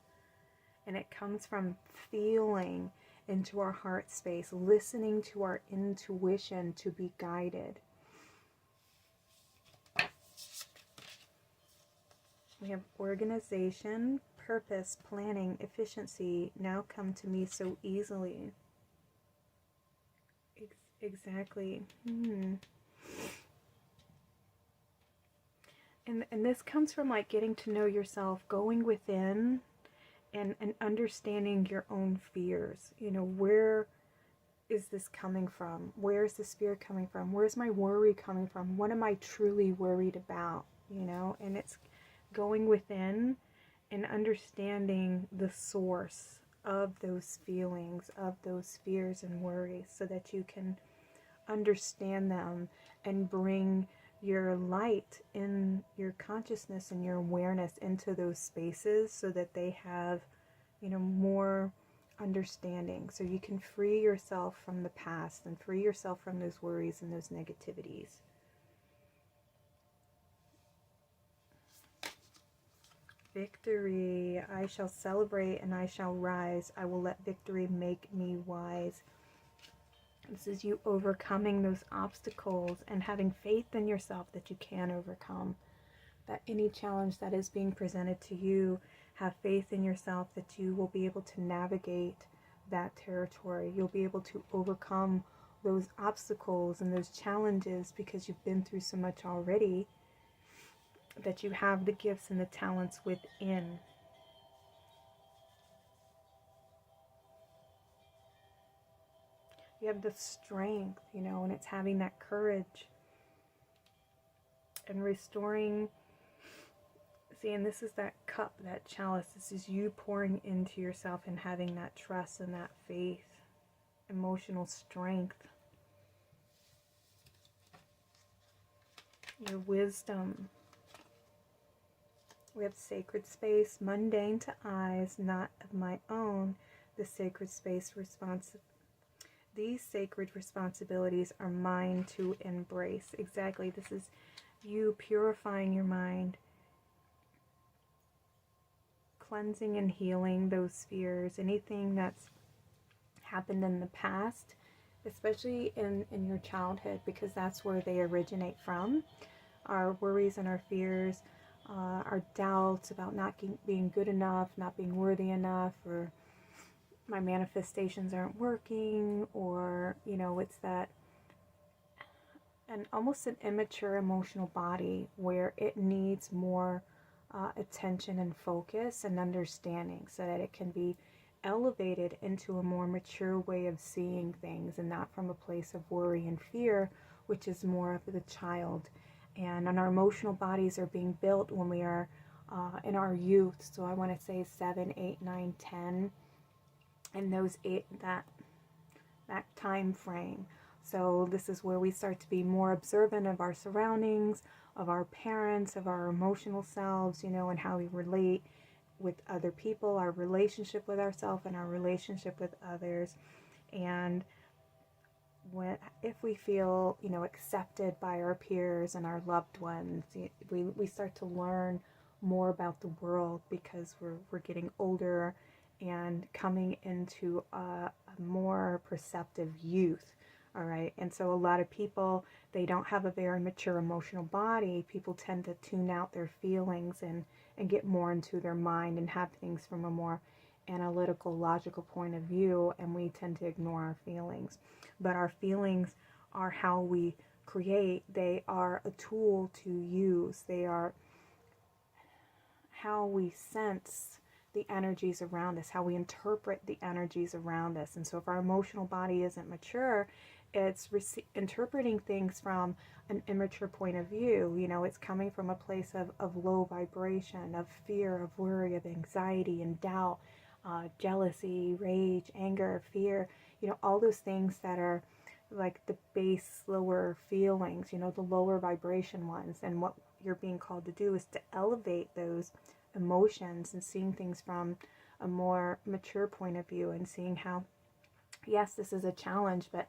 A: And it comes from feeling into our heart space, listening to our intuition to be guided. We have organization, purpose, planning, efficiency now come to me so easily. Exactly. And this comes from like getting to know yourself, going within and understanding your own fears. You know, where is this coming from? Where is this fear coming from? Where's my worry coming from? What am I truly worried about? You know, and it's going within and understanding the source of those feelings, of those fears and worries, so that you can understand them and bring your light in your consciousness and your awareness into those spaces, so that they have, you know, more understanding, so you can free yourself from the past and free yourself from those worries and those negativities. Victory. I shall celebrate and I shall rise. I will let victory make me wise. This is you overcoming those obstacles and having faith in yourself that you can overcome. That any challenge that is being presented to you, have faith in yourself that you will be able to navigate that territory. You'll be able to overcome those obstacles and those challenges because you've been through so much already, that you have the gifts and the talents within. You have the strength, you know, and it's having that courage and restoring. See, and this is that cup, that chalice. This is you pouring into yourself and having that trust and that faith, emotional strength, your wisdom. We have sacred space, mundane to eyes, not of my own. The sacred space These sacred responsibilities are mine to embrace. Exactly. This is you purifying your mind, cleansing and healing those fears, anything that's happened in the past, especially in your childhood, because that's where they originate from. Our worries and our fears, our doubts about not being good enough, not being worthy enough, or my manifestations aren't working, or, you know, it's that, and almost an immature emotional body where it needs more attention and focus and understanding, so that it can be elevated into a more mature way of seeing things, and not from a place of worry and fear, which is more of the child. And our emotional bodies are being built when we are in our youth. So I want to say 7, 8, 9, 10, and those that time frame. So this is where we start to be more observant of our surroundings, of our parents, of our emotional selves, you know, and how we relate with other people, our relationship with ourselves and our relationship with others. And if we feel, accepted by our peers and our loved ones, we start to learn more about the world, because we're getting older and coming into a more perceptive youth. All right. And so a lot of people, they don't have a very mature emotional body. People tend to tune out their feelings and get more into their mind and have things from a more analytical, logical point of view, and we tend to ignore our feelings. But our feelings are how we create. They are a tool to use. They are how we sense the energies around us, how we interpret the energies around us. And so if our emotional body isn't mature, it's interpreting things from an immature point of view. It's coming from a place of low vibration, of fear, of worry, of anxiety and doubt, jealousy, rage, anger, fear, all those things that are like the base lower feelings, the lower vibration ones. And what you're being called to do is to elevate those emotions and seeing things from a more mature point of view, and seeing how, yes, this is a challenge, but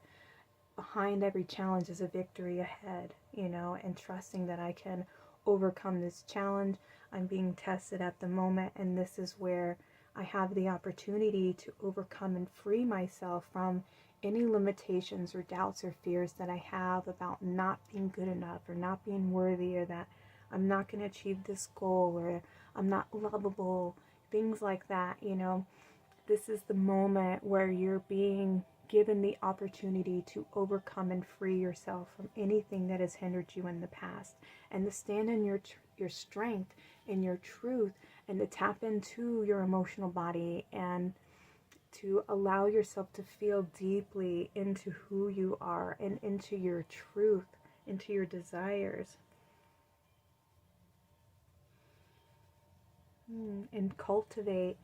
A: behind every challenge is a victory ahead, and trusting that I can overcome this challenge. I'm being tested at the moment, and this is where I have the opportunity to overcome and free myself from any limitations or doubts or fears that I have about not being good enough, or not being worthy, or that I'm not going to achieve this goal, or I'm not lovable, things like that. This is the moment where you're being given the opportunity to overcome and free yourself from anything that has hindered you in the past, and to stand in your strength and your truth, and to tap into your emotional body, and to allow yourself to feel deeply into who you are and into your truth, into your desires. And cultivate,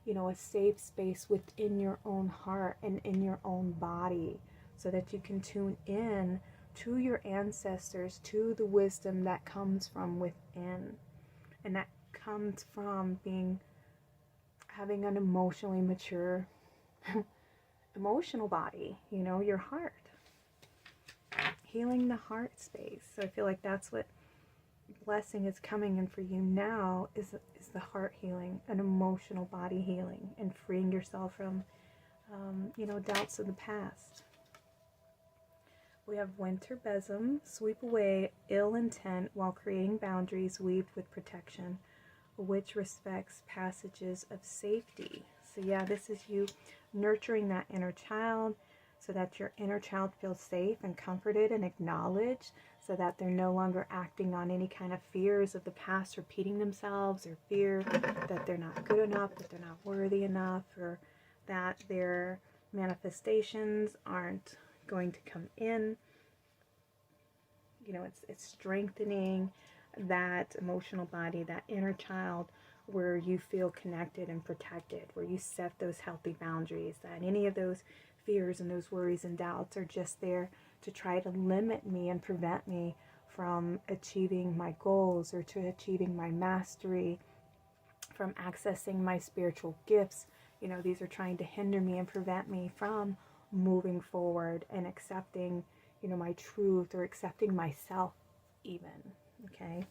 A: a safe space within your own heart and in your own body, so that you can tune in to your ancestors, to the wisdom that comes from within. And that comes from having an emotionally mature emotional body, your heart. Healing the heart space. So I feel like that's what blessing is coming in for you now, is the heart healing, an emotional body healing, and freeing yourself from doubts of the past. We have winter besom, sweep away ill intent while creating boundaries weaved with protection, which respects passages of safety. So yeah, this is you nurturing that inner child, so that your inner child feels safe and comforted and acknowledged, so that they're no longer acting on any kind of fears of the past repeating themselves, or fear that they're not good enough, that they're not worthy enough, or that their manifestations aren't going to come in. It's strengthening that emotional body, that inner child, where you feel connected and protected, where you set those healthy boundaries, that any of those fears and those worries and doubts are just there to try to limit me and prevent me from achieving my goals, or to achieving my mastery, from accessing my spiritual gifts. These are trying to hinder me and prevent me from moving forward and accepting, my truth, or accepting myself even. Okay.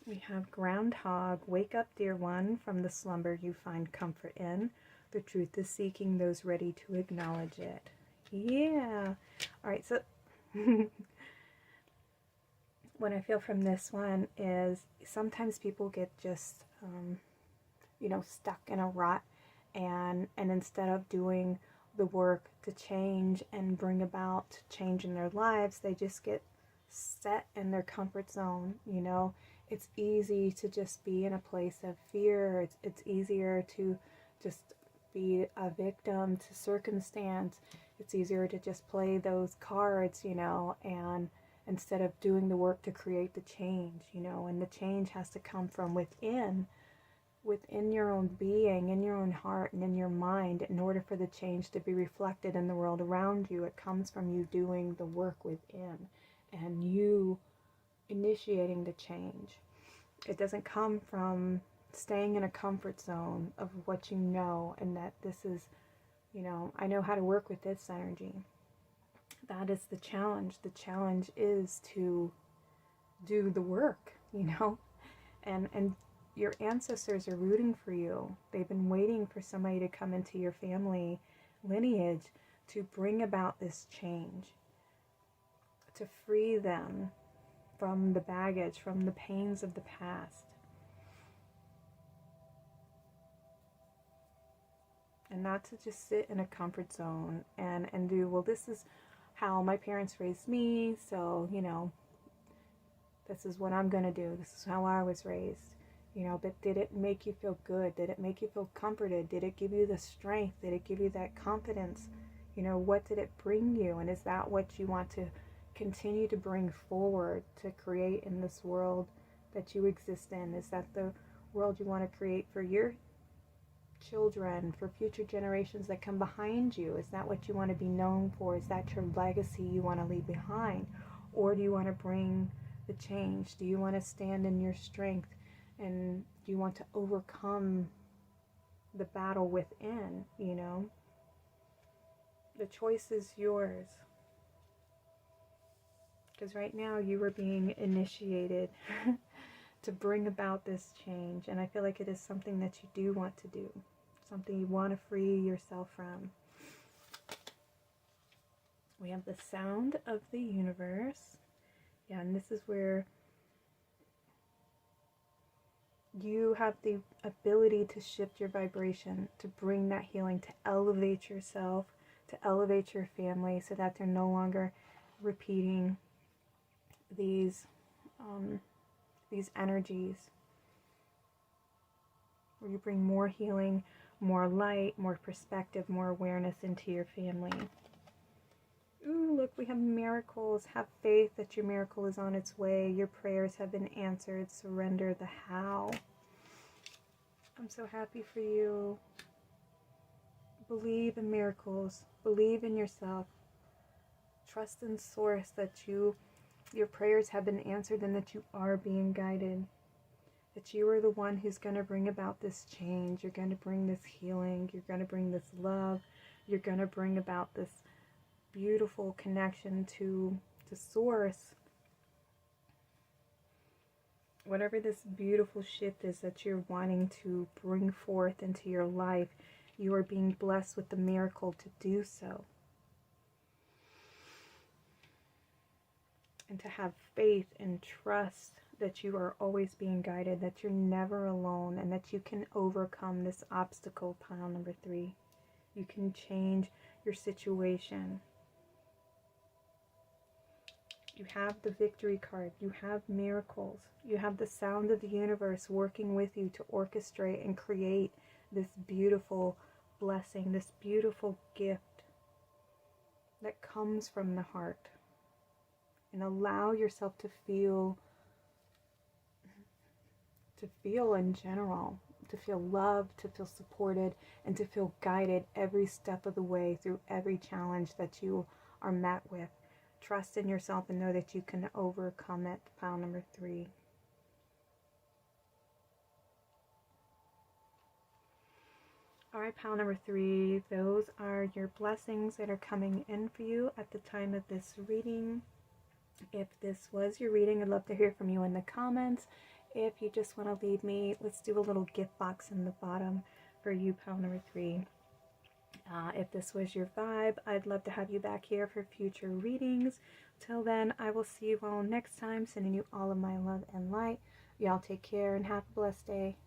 A: We have groundhog. Wake up, dear one, from the slumber you find comfort in. The truth is seeking those ready to acknowledge it. Yeah. All right. So what I feel from this one is sometimes people get just, stuck in a rut, and instead of doing the work to change and bring about change in their lives, they just get set in their comfort zone. It's easy to just be in a place of fear. It's easier to just be a victim to circumstance. It's easier to just play those cards, and instead of doing the work to create the change, and the change has to come from within your own being, in your own heart, and in your mind. In order for the change to be reflected in the world around you, it comes from you doing the work within, and you initiating the change. It doesn't come from staying in a comfort zone of what you know, and that this is, you know, I know how to work with this energy. That is the challenge. The challenge is to do the work, you know, and your ancestors are rooting for you. They've been waiting for somebody to come into your family lineage to bring about this change, to free them from the baggage, from the pains of the past. And not to just sit in a comfort zone and do, well, this is how my parents raised me, so, you know, this is what I'm going to do. This is how I was raised. You know, but did it make you feel good? Did it make you feel comforted? Did it give you the strength? Did it give you that confidence? You know, what did it bring you? And is that what you want to continue to bring forward, to create in this world that you exist in? Is that the world you want to create for your children, for future generations that come behind you? Is that what you want to be known for? Is that your legacy you want to leave behind? Or do you want to bring the change? Do you want to stand in your strength? And do you want to overcome the battle within, you know? The choice is yours. Because right now you are being initiated to bring about this change. And I feel like it is something that you do want to do. Something you want to free yourself from. We have the sound of the universe. Yeah, and this is where you have the ability to shift your vibration, to bring that healing, to elevate yourself, to elevate your family, so that they're no longer repeating these energies. Where you bring more healing, more light, more perspective, more awareness into your family. Ooh, look, we have miracles. Have faith that your miracle is on its way. Your prayers have been answered. Surrender the how. I'm so happy for you. Believe in miracles. Believe in yourself. Trust in Source that your prayers have been answered and that you are being guided. That you are the one who's going to bring about this change. You're going to bring this healing. You're going to bring this love. You're going to bring about this beautiful connection to Source. Whatever this beautiful shift is that you're wanting to bring forth into your life, you are being blessed with the miracle to do so. And to have faith and trust that you are always being guided, that you're never alone, and that you can overcome this obstacle, pile number 3. You can change your situation. You have the victory card. You have miracles. You have the sound of the universe working with you to orchestrate and create this beautiful blessing, this beautiful gift that comes from the heart. And allow yourself to feel in general, to feel loved, to feel supported, and to feel guided every step of the way through every challenge that you are met with. Trust in yourself and know that you can overcome it. Pile number 3. Alright, pile number 3. Those are your blessings that are coming in for you at the time of this reading. If this was your reading, I'd love to hear from you in the comments. If you just want to leave me, let's do a little gift box in the bottom for you, pile number 3. If this was your vibe, I'd love to have you back here for future readings. Till then, I will see you all next time, sending you all of my love and light. Y'all take care and have a blessed day.